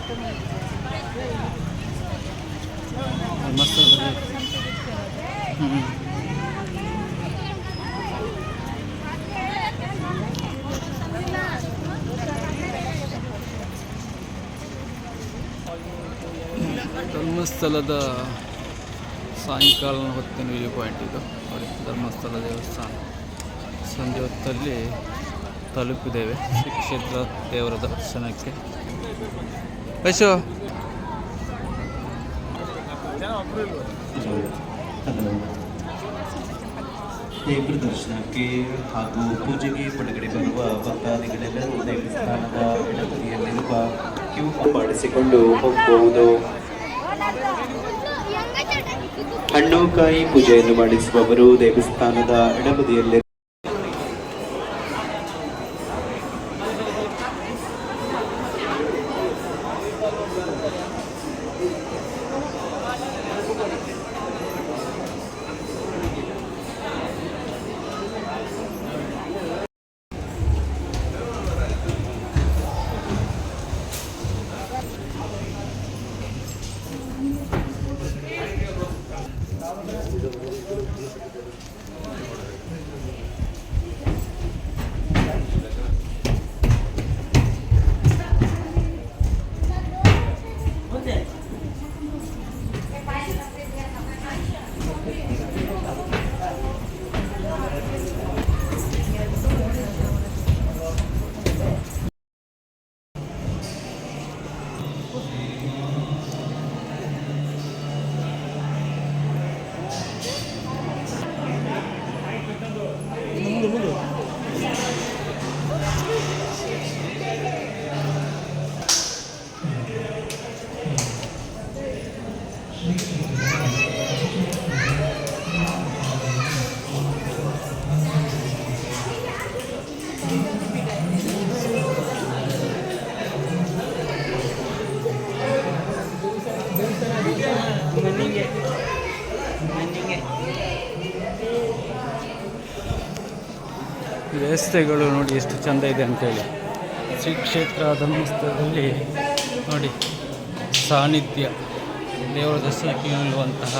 ಮಸ್ತ್ ಧರ್ಮಸ್ಥಳದ ಸಾಯಂಕಾಲ ಹೊತ್ತಿನ ವ್ಯೂ ಪಾಯಿಂಟ್ ಇದು ನೋಡಿ. ಧರ್ಮಸ್ಥಳ ದೇವಸ್ಥಾನ ಸಂಜೆ ಹೊತ್ತಲ್ಲಿ ತಲುಪಿದ್ದೇವೆ ಶ್ರೀ ಕ್ಷೇತ್ರ ದೇವರ ದರ್ಶನಕ್ಕೆ. ವಯಸ್ಸು ದೇವರ ದರ್ಶನಕ್ಕೆ ಹಾಗೂ ಪೂಜೆಗೆ ಒಳಗಡೆ ಬರುವ ಭಕ್ತಾದಿಗಳೆಲ್ಲರೂ ದೇವಸ್ಥಾನದ ಎಡಬದಿಯಲ್ಲಿರುವ ಕ್ಯೂ ಮಾಡಿಸಿಕೊಂಡು ಹೋಗಬಹುದು. ಹಣ್ಣು ಕಾಯಿ ಪೂಜೆಯನ್ನು ಮಾಡಿಸುವವರು ದೇವಸ್ಥಾನದ ಎಡಬದಿಯಲ್ಲಿ ವ್ಯವಸ್ಥೆಗಳು ನೋಡಿ ಎಷ್ಟು ಚೆಂದ ಇದೆ ಅಂತೇಳಿ. ಶ್ರೀ ಕ್ಷೇತ್ರ ಧರ್ಮಸ್ಥಳದಲ್ಲಿ ನೋಡಿ ಸಾನ್ನಿಧ್ಯ ದೇವರ ದರ್ಶನಕ್ಕೆ ನಿಲ್ಲುವಂತಹ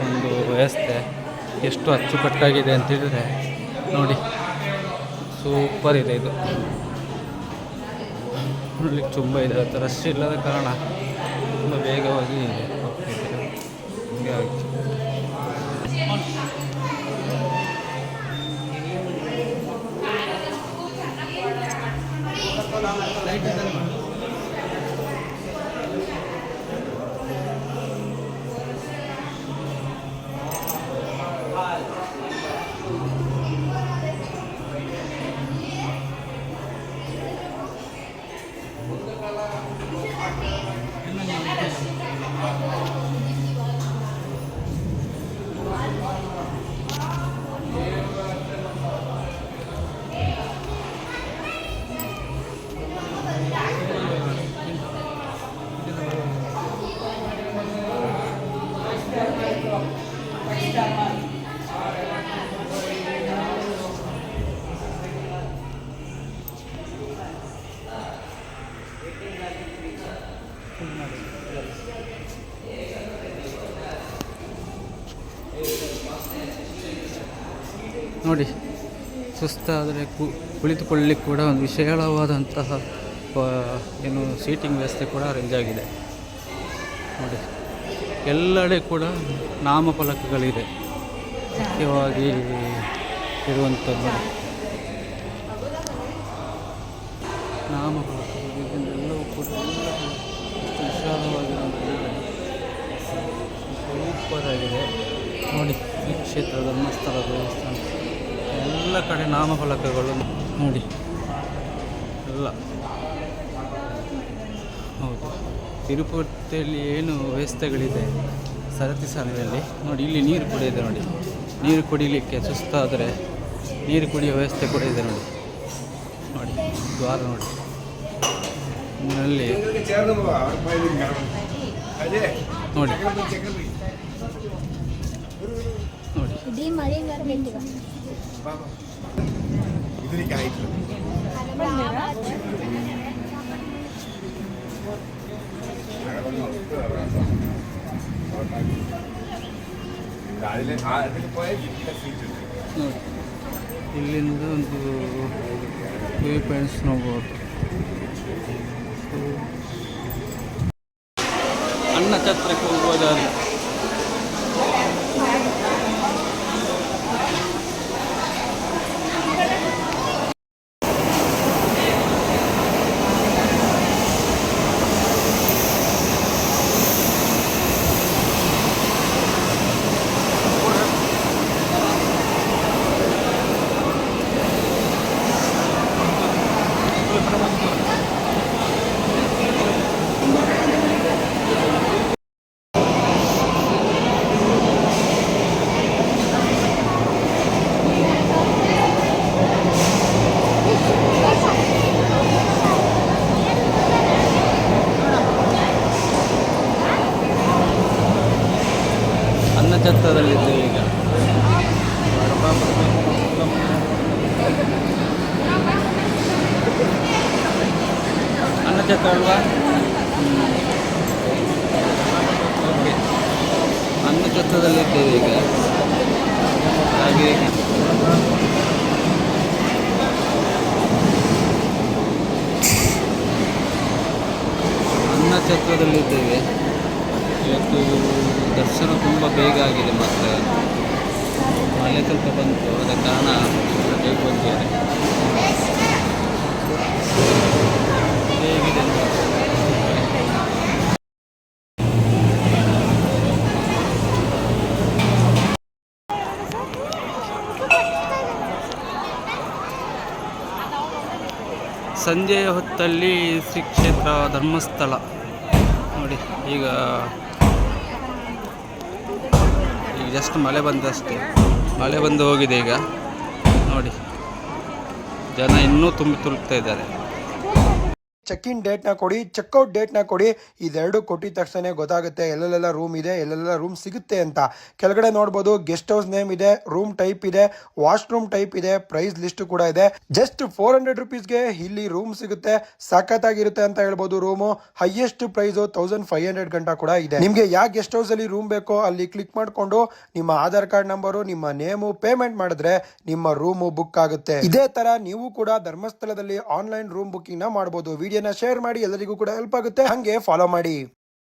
ಒಂದು ವ್ಯವಸ್ಥೆ ಎಷ್ಟು ಅಚ್ಚುಕಟ್ಟಾಗಿದೆ ಅಂತೇಳಿದರೆ ನೋಡಿ, ಸೂಪರ್ ಇದೆ ಇದು. ನೋಡಲಿಕ್ಕೆ ತುಂಬ ಇದೆ. ಅದು ರಶ್ ಇಲ್ಲದ ಕಾರಣ ತುಂಬ ಬೇಗವಾಗಿ ಹೋಗ್ತಿದೆ. ಹೀಗಾಗಿ ನೋಡಿ, ಸುಸ್ತಾದರೆ ಕುಳಿತುಕೊಳ್ಳಲಿಕ್ಕೆ ಕೂಡ ಒಂದು ವಿಶಾಲವಾದಂತಹ ಏನು ಸೀಟಿಂಗ್ ವ್ಯವಸ್ಥೆ ಕೂಡ ಅರೇಂಜ್ ಆಗಿದೆ. ನೋಡಿ, ಎಲ್ಲೆಡೆ ಕೂಡ ನಾಮಫಲಕಗಳಿದೆ ಮುಖ್ಯವಾಗಿ ಇರುವಂಥದ್ದು. ನಾಮಫಲಕಗಳು ಇದನ್ನೆಲ್ಲವೂ ಕೂಡ ವಿಶಾಲವಾಗಿರುವಂಥದ್ದು ಸೂಪರಾಗಿದೆ. ನೋಡಿ, ಈ ಕ್ಷೇತ್ರ ಧರ್ಮಸ್ಥಳ ದೇವಸ್ಥಾನ ಎಲ್ಲ ಕಡೆ ನಾಮಫಲಕಗಳು ನೋಡಿ ಎಲ್ಲ. ಹೌದು, ತಿರುಪತಿಯಲ್ಲಿ ಏನು ವ್ಯವಸ್ಥೆಗಳಿದೆ ಸರತಿ ಸಾಲಿನಲ್ಲಿ ನೋಡಿ. ಇಲ್ಲಿ ನೀರು ಕೂಡ ಇದೆ ನೋಡಿ. ನೀರು ಕುಡಿಲಿಕ್ಕೆ ಸುಸ್ತಾದರೆ ನೀರು ಕುಡಿಯೋ ವ್ಯವಸ್ಥೆ ಕೂಡ ಇದೆ ನೋಡಿ. ನೋಡಿ ದ್ವಾರ ನೋಡಿ, ಇಲ್ಲಿ ನೋಡಿ ನೋಡಿ ನೋಡಿ ಇಲ್ಲಿಂದ ಒಂದು ವ್ಯೂ ಪಾಯಿಂಟ್ಸ್ ನೋಡ್ಬೋದು. ಅನ್ನ ಛತ್ರಕ್ಕೆ ಹೋಗೋದಾದ್ರೆ ಅನ್ನ ಛತ್ರದಲ್ಲಿದ್ದೇವೆ ಈಗ. ಅನ್ನ ಛತ್ರ ಅಲ್ವಾ? ಓಕೆ, ಅನ್ನ ಛತ್ರದಲ್ಲಿದ್ದೇವೆ ಈಗ. ಹಾಗೆ ಅನ್ನ ಛತ್ರದಲ್ಲಿದ್ದೇವೆ. ಇವತ್ತು ದರ್ಶನ ತುಂಬ ಬೇಗ ಆಗಿದೆ, ಮತ್ತು ಮಳೆ ಸ್ವಲ್ಪ ಬಂತು, ಆದ ಕಾರಣ ಬೇಗ ಬಂದಿದ್ದಾರೆ. ಹೇಗಿದೆ ಅಂತ ಸಂಜೆಯ ಹೊತ್ತಲ್ಲಿ ಶ್ರೀ ಕ್ಷೇತ್ರ ಧರ್ಮಸ್ಥಳ ನೋಡಿ. ಈಗ ಜಸ್ಟ್ ಮಳೆ ಬಂದಷ್ಟೇ, ಮಳೆ ಬಂದು ಹೋಗಿದೆ ಈಗ ನೋಡಿ. ಜನ ಇನ್ನೂ ತುಂಬಿ ತುಳುಕ್ತಾ ಇದ್ದಾರೆ. ಚೆಕ್ ಇನ್ ಡೇಟ್ನ ಕೊಡಿ, ಚೆಕ್ಔಟ್ ಡೇಟ್ನ ಕೊಡಿ. ಇದೆರಡು ಕೊಟ್ಟಿದ ತಕ್ಷಣ ಗೊತ್ತಾಗುತ್ತೆ ಎಲ್ಲೆಲ್ಲ ರೂಮ್ ಇದೆ, ಎಲ್ಲೆಲ್ಲ ರೂಮ್ ಸಿಗುತ್ತೆ ಅಂತ. ಕೆಳಗಡೆ ನೋಡ್ಬೋದು ಗೆಸ್ಟ್ ಹೌಸ್ ನೇಮ್ ಇದೆ, ರೂಮ್ ಟೈಪ್ ಇದೆ, ವಾಶ್ರೂಮ್ ಟೈಪ್ ಇದೆ, ಪ್ರೈಸ್ ಲಿಸ್ಟ್ ಕೂಡ ಇದೆ. ಜಸ್ಟ್ 400 rupeesಗೆ ಇಲ್ಲಿ ರೂಮ್ ಸಿಗುತ್ತೆ. ಸಖತ್ತಾಗಿರುತ್ತೆ ಅಂತ ಹೇಳ್ಬೋದು. ರೂಮು ಹೈಯೆಸ್ಟ್ ಪ್ರೈಸ್ 1500 ಗಂಟ ಕೂಡ ಇದೆ. ನಿಮಗೆ ಯಾವ ಗೆಸ್ಟ್ ಹೌಸ್ ಅಲ್ಲಿ ರೂಮ್ ಬೇಕೋ ಅಲ್ಲಿ ಕ್ಲಿಕ್ ಮಾಡಿಕೊಂಡು ನಿಮ್ಮ ಆಧಾರ್ ಕಾರ್ಡ್ ನಂಬರು, ನಿಮ್ಮ ನೇಮು ಪೇಮೆಂಟ್ ಮಾಡಿದ್ರೆ ನಿಮ್ಮ ರೂಮು ಬುಕ್ ಆಗುತ್ತೆ. ಇದೇ ತರ ನೀವು ಕೂಡ ಧರ್ಮಸ್ಥಳದಲ್ಲಿ ಆನ್ಲೈನ್ ರೂಮ್ ಬುಕಿಂಗ್ ನ ಮಾಡಬಹುದು. ವಿಡಿಯೋನ ಶೇರ್ ಮಾಡಿ, ಎಲ್ಲರಿಗೂ ಕೂಡ ಹೆಲ್ಪ್ ಆಗುತ್ತೆ. ಹಂಗೆ ಫಾಲೋ ಮಾಡಿ.